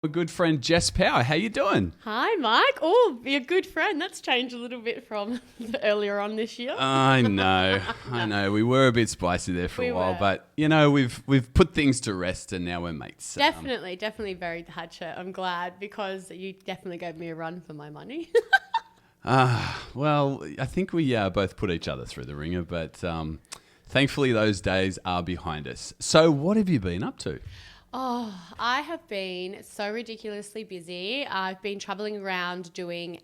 A good friend, Jess Power. How you doing? Hi, Mike. Oh, be a good friend. That's changed a little bit from earlier on this year. I know. We were a bit spicy there for We a while, were. but we've put things to rest and now we're mates. Definitely very hatchet. I'm glad because you definitely gave me a run for my money. Well, I think we both put each other through the ringer, but thankfully those days are behind us. So, what have you been up to? Oh, I have been so ridiculously busy. I've been traveling around doing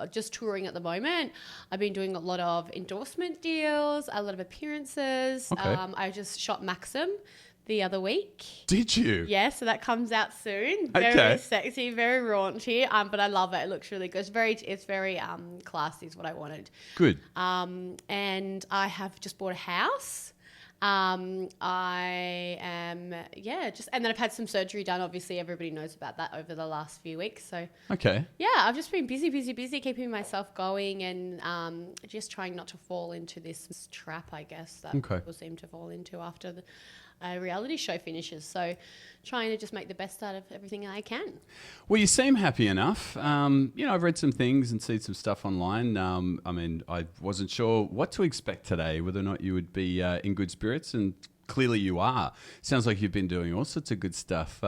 just touring at the moment. I've been doing a lot of endorsement deals, a lot of appearances. Okay. I just shot Maxim the other week. Did you? Yeah, so that comes out soon. Okay. Very sexy, very raunchy, but I love it. It looks really good. It's very classy is what I wanted. Good. And I have just bought a house. I am, and then I've had some surgery done. Obviously, everybody knows about that over the last few weeks. So, Okay. yeah, I've just been busy, keeping myself going and just trying not to fall into this trap, I guess, that people seem to fall into after the reality show finishes. So, trying to just make the best out of everything I can. Well, you seem happy enough. I've read some things and seen some stuff online. I wasn't sure what to expect today, whether or not you would be in good spirits, and clearly you are. Sounds like you've been doing all sorts of good stuff.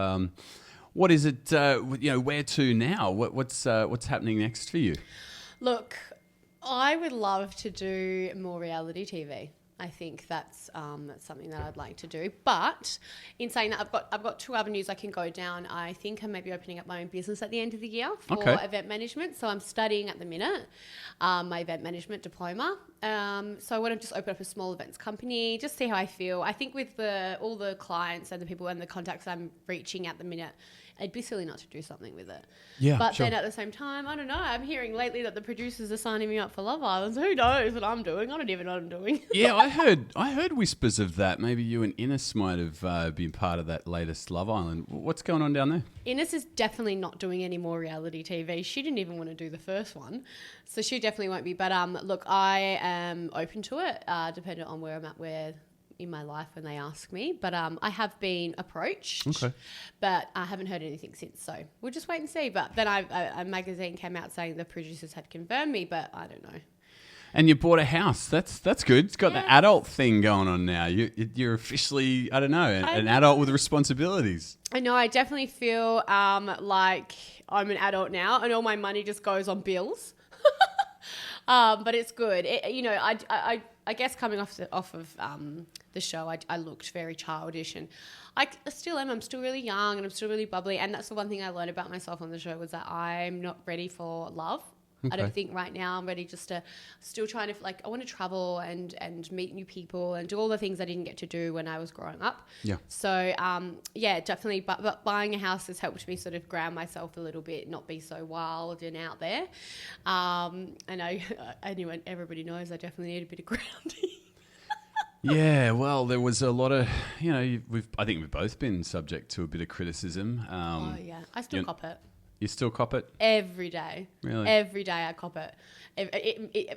What is it? Where to now? What's happening next for you? Look, I would love to do more reality TV. I think that's something that I'd like to do. But in saying that, I've got two avenues I can go down. I think I may be opening up my own business at the end of the year for event management. So I'm studying at the minute my event management diploma. So I want to just open up a small events company, just see how I feel. I think with all the clients and the people and the contacts I'm reaching at the minute, it'd be silly not to do something with it. Yeah, but sure. then at the same time, I don't know. I'm hearing lately that the producers are signing me up for Love Island. So who knows what I'm doing? I don't even know what I'm doing. Yeah, I heard whispers of that. Maybe you and Ines might have been part of that latest Love Island. What's going on down there? Ines is definitely not doing any more reality TV. She didn't even want to do the first one, so she definitely won't be. But look, I am open to it, depending on where I'm at in my life when they ask me. But I have been approached, but I haven't heard anything since. So we'll just wait and see. But then a magazine came out saying the producers had confirmed me, but I don't know. And you bought a house. That's good. It's got the adult thing going on now. You're officially, I don't know, an adult with responsibilities. I know. I definitely feel like I'm an adult now and all my money just goes on bills. But it's good. I guess coming off of the show, I looked very childish, and I still am. I'm still really young and I'm still really bubbly. And that's the one thing I learned about myself on the show was that I'm not ready for love. I don't think right now I'm ready just to still trying to I want to travel and meet new people and do all the things I didn't get to do when I was growing up. Yeah. So, definitely. But buying a house has helped me sort of ground myself a little bit, not be so wild and out there. And everybody knows I definitely need a bit of grounding. Yeah, well, there was a lot of, I think we've both been subject to a bit of criticism. I still cop it. You still cop it? Every day. Really? Every day I cop it.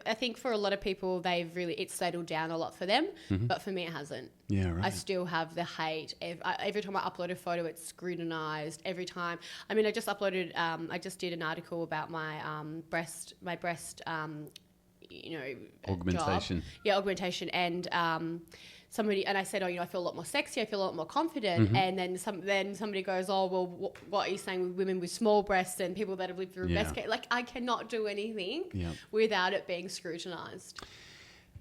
I think for a lot of people, it's settled down a lot for them, but for me it hasn't. Yeah, right. I still have the hate. Every time I upload a photo, it's scrutinized. Every time. I mean, I just did an article about my breast augmentation. Job. Yeah, augmentation. And I said, I feel a lot more sexy. I feel a lot more confident. And then somebody goes, oh, well, what are you saying with women with small breasts and people that have lived through breast care? Like, I cannot do anything without it being scrutinized.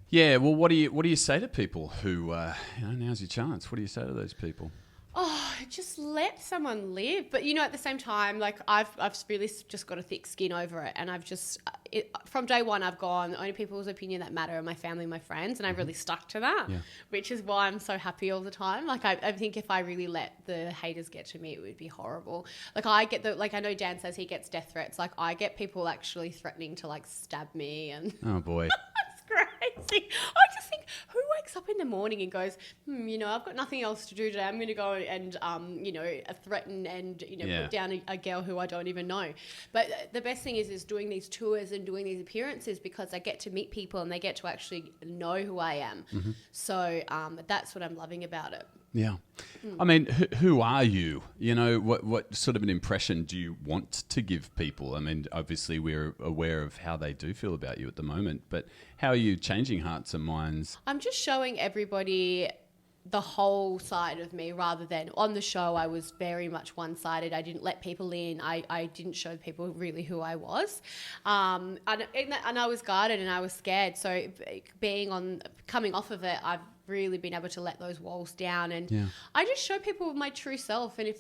Yeah, well, what do you say to people who, now's your chance? What do you say to those people? Oh, just let someone live. But, at the same time, like I've really just got a thick skin over it. And from day one, I've gone, the only people's opinion that matter are my family, my friends. And I've really stuck to that, which is why I'm so happy all the time. Like, I think if I really let the haters get to me, it would be horrible. Like, I know Dan says he gets death threats. Like, I get people actually threatening to, stab me. And oh, boy. Crazy. I just think, who wakes up in the morning and goes, I've got nothing else to do today. I'm going to go and, threaten and, put down a girl who I don't even know. But the best thing is doing these tours and doing these appearances because I get to meet people and they get to actually know who I am. So that's what I'm loving about it. Yeah. I mean, who are you? You know, what sort of an impression do you want to give people? I mean, obviously we're aware of how they do feel about you at the moment, but how are you changing hearts and minds? I'm just showing everybody the whole side of me rather than on the show. I was very much one-sided. I didn't let people in. I didn't show people really who I was. And I was guarded and I was scared. So coming off of it, I've really been able to let those walls down, and I just show people my true self. And if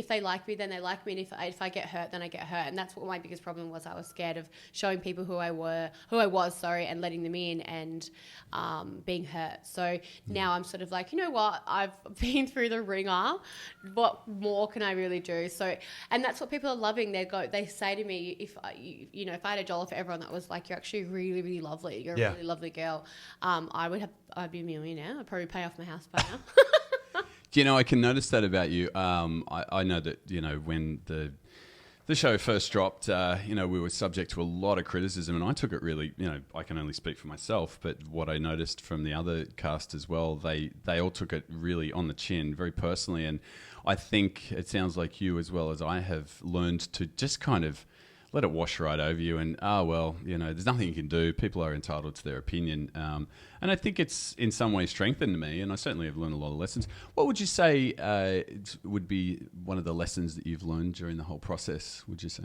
they like me, then they like me, and if I get hurt, then I get hurt. And that's what my biggest problem was. I was scared of showing people who I was, and letting them in and being hurt. So now I'm sort of like, you know what, I've been through the ringer. What more can I really do? So, and that's what people are loving. They say to me, if I had a dollar for everyone that was like, you're actually really, really lovely. You're a really lovely girl. I'd be a millionaire. I'd probably pay off my house by now. You know, I can notice that about you. I know that, you know, when the show first dropped, we were subject to a lot of criticism, and I took it really, you know, I can only speak for myself, but what I noticed from the other cast as well, they all took it really on the chin, very personally. And I think it sounds like you, as well as I, have learned to just kind of let it wash right over you, and there's nothing you can do. People are entitled to their opinion, and I think it's in some way strengthened me, and I certainly have learned a lot of lessons. What would you say would be one of the lessons that you've learned during the whole process, would you say?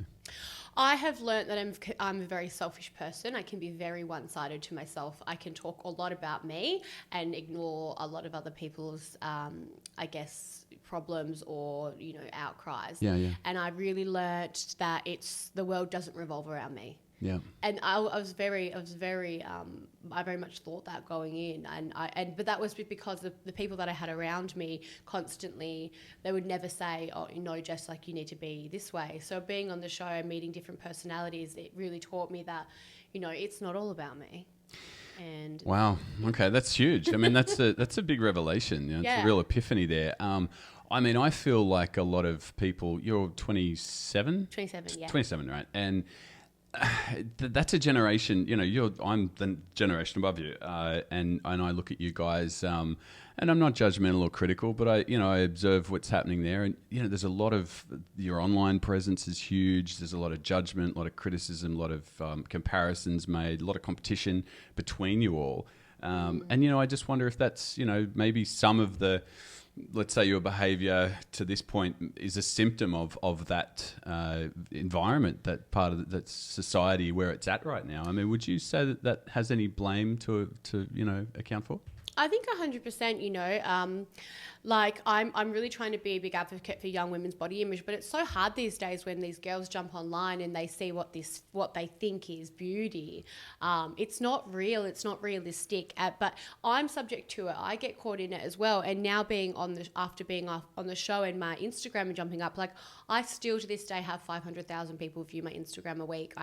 I have learned that I'm a very selfish person. I can be very one-sided to myself. I can talk a lot about me and ignore a lot of other people's, problems or, outcries. Yeah. And I really learned that the world doesn't revolve around me. Yeah. And I very much thought that going in, but that was because the people that I had around me constantly, they would never say, oh, Jess, like, you need to be this way. So being on the show and meeting different personalities, it really taught me that, it's not all about me. And wow. Okay, that's huge. I mean, that's a big revelation. It's a real epiphany there. I mean, I feel like a lot of people. You're 27. 27, yeah. 27, right? And that's a generation. I'm the generation above you, and I look at you guys, and I'm not judgmental or critical, but I observe what's happening there, and there's a lot of your online presence is huge. There's a lot of judgment, a lot of criticism, a lot of comparisons made, a lot of competition between you all, and I just wonder if that's maybe some of the. Let's say your behaviour to this point is a symptom of that environment, that part of that society where it's at right now. I mean, would you say that has any blame to account for? I think 100%, like I'm really trying to be a big advocate for young women's body image, but it's so hard these days when these girls jump online and they see what they think is beauty. It's not real. It's not realistic. But I'm subject to it. I get caught in it as well. And now after being on the show and my Instagram jumping up, like I still to this day have 500,000 people view my Instagram a week.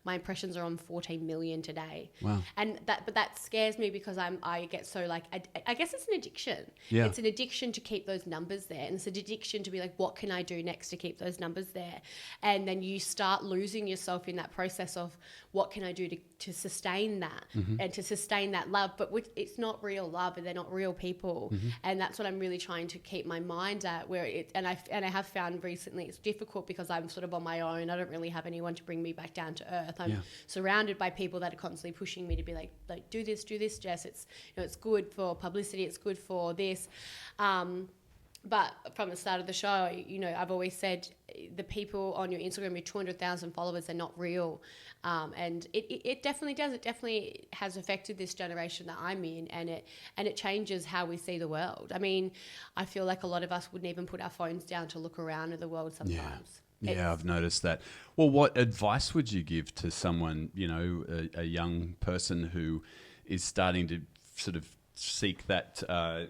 My impressions are on 14 million today. Wow. And that scares me because I get so like, I guess it's an addiction. Yeah. It's an addiction to keep those numbers there, and it's an addiction to be like, what can I do next to keep those numbers there? And then you start losing yourself in that process of what can I do to sustain that and to sustain that love, but it's not real love, and they're not real people. And that's what I'm really trying to keep my mind at, and I have found recently it's difficult because I'm sort of on my own. I don't really have anyone to bring me back down to earth. I'm surrounded by people that are constantly pushing me to be like do this, Jess. It's it's good for publicity, it's good for this. But from the start of the show, I've always said the people on your Instagram, your 200,000 followers, are not real. And it definitely does. It definitely has affected this generation that I'm in, and it changes how we see the world. I mean, I feel like a lot of us wouldn't even put our phones down to look around at the world sometimes. Yeah, I've noticed that. Well, what advice would you give to someone, a young person who is starting to sort of seek that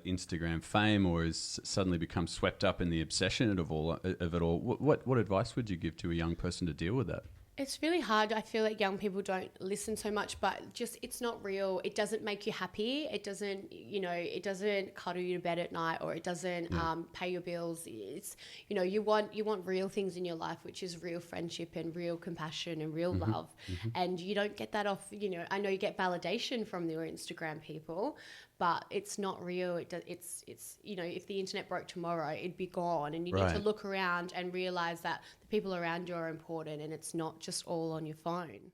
Instagram fame, or has suddenly become swept up in the obsession of it all? What advice would you give to a young person to deal with that? It's really hard. I feel like young people don't listen so much, but just it's not real. It doesn't make you happy. It doesn't, it doesn't cuddle you to bed at night, or it doesn't pay your bills. It's, you want real things in your life, which is real friendship and real compassion and real love. And you don't get that off, I know you get validation from your Instagram people, but it's not real. It's if the internet broke tomorrow, it'd be gone. And you need to look around and realize that the people around you are important, and it's not just all on your phone.